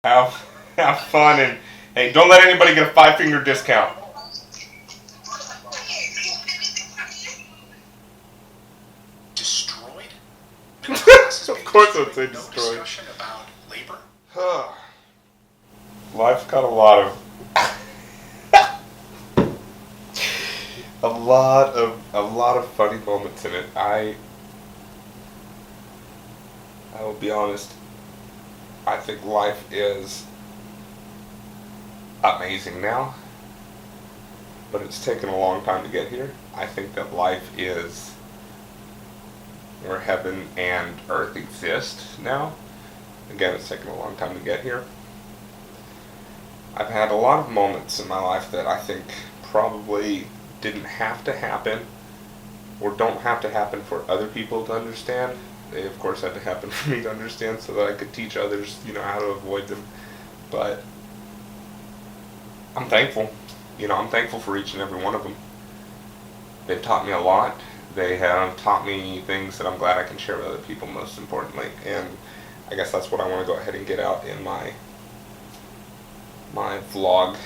Have have fun, and hey, don't let anybody get a five-finger discount. Destroyed? Middle class Of course I'd say no destroyed. discussion about labor? Life's got a lot of funny moments in it. I will be honest. I think life is amazing now, but it's taken a long time to get here. I think that life is where heaven and earth exist now. Again, it's taken a long time to get here. I've had a lot of moments in my life that I think probably didn't have to happen or don't have to happen for other people to understand. They, of course, had to happen for me to understand so that I could teach others, how to avoid them. But I'm thankful. I'm thankful for each and every one of them. They've taught me a lot. They have taught me things that I'm glad I can share with other people, most importantly. And I guess that's what I want to go ahead and get out in my vlog,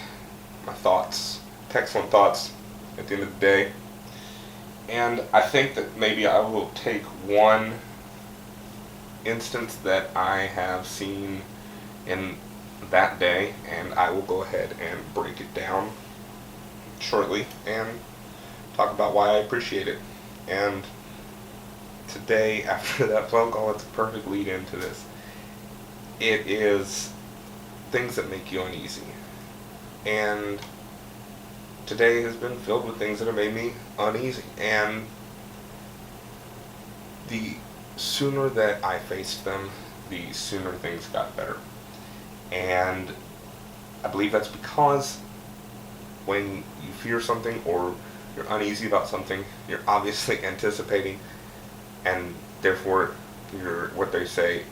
my thoughts, Texcellent thoughts at the end of the day. And I think that maybe I will take one instance that I have seen in that day, and I will go ahead and break it down shortly and talk about why I appreciate it. And today, after that phone call, it's a perfect lead into this. It is things that make you uneasy. And today has been filled with things that have made me uneasy. And the sooner that I faced them, the sooner things got better. And I believe that's because when you fear something or you're uneasy about something, you're obviously anticipating, and therefore you're, what they say,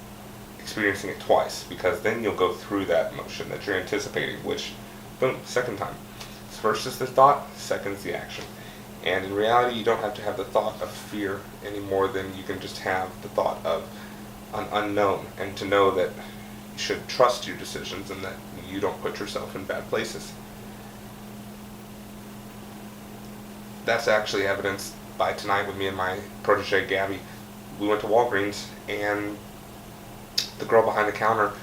experiencing it twice, because then you'll go through that emotion that you're anticipating, which, boom, second time. First is the thought, second is the action. And in reality, you don't have to have the thought of fear any more than you can just have the thought of an unknown, and to know that you should trust your decisions and that you don't put yourself in bad places. That's actually evidenced by tonight with me and my protege Gabby. We went to Walgreens, and the girl behind the counter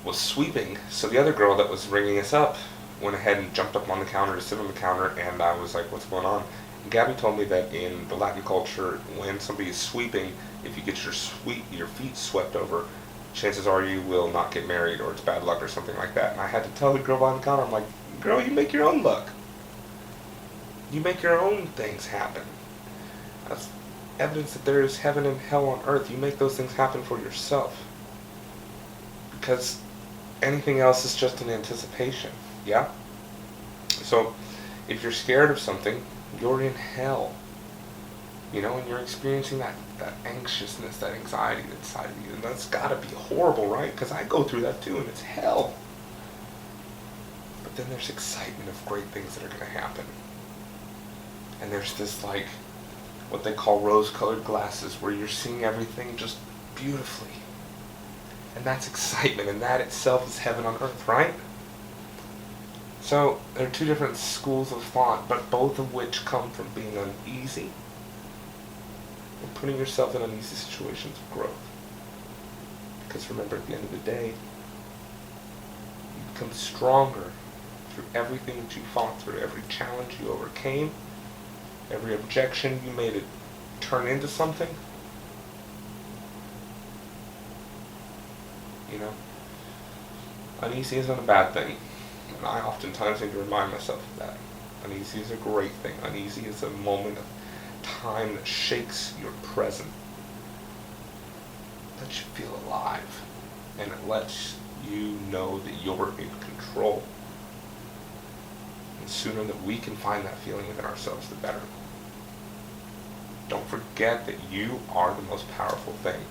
was sweeping, so the other girl that was ringing us up went ahead and jumped up on the counter to sit on the counter, and I was like, what's going on? And Gabby told me that in the Latin culture, when somebody is sweeping, if you get your feet swept over, chances are you will not get married, or it's bad luck or something like that. And I had to tell the girl behind the counter, I'm like, girl, you make your own luck. You make your own things happen. That's evidence that there is heaven and hell on earth. You make those things happen for yourself. Because anything else is just an anticipation. Yeah? So, if you're scared of something, you're in hell. And you're experiencing that anxiousness, that anxiety inside of you. And that's gotta be horrible, right? Because I go through that too, and it's hell. But then there's excitement of great things that are gonna happen. And there's this, what they call rose-colored glasses, where you're seeing everything just beautifully. And that's excitement, and that itself is heaven on earth, right? So, there are two different schools of thought, but both of which come from being uneasy and putting yourself in uneasy situations of growth. Because remember, at the end of the day, you become stronger through everything that you fought through, every challenge you overcame, every objection you made it turn into something. Uneasy isn't a bad thing. And I oftentimes need to remind myself of that. Uneasy is a great thing. Uneasy is a moment of time that shakes your present. Lets you feel alive. And it lets you know that you're in control. And the sooner that we can find that feeling within ourselves, the better. Don't forget that you are the most powerful thing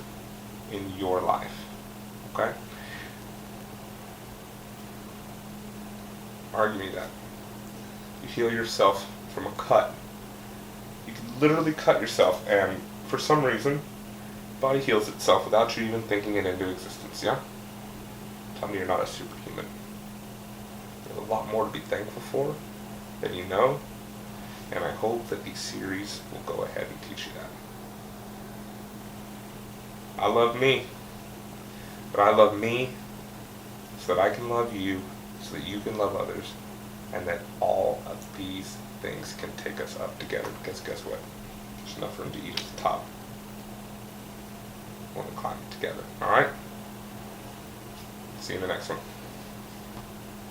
in your life. Okay? Argue me that. You heal yourself from a cut. You can literally cut yourself, and for some reason, the body heals itself without you even thinking it into existence, yeah? Tell me you're not a superhuman. You have a lot more to be thankful for than you know, and I hope that these series will go ahead and teach you that. I love me, but I love me so that I can love you, so that you can love others, and that all of these things can take us up together, because guess what? There's enough room to eat at the top. I want to climb it together, alright? See you in the next one.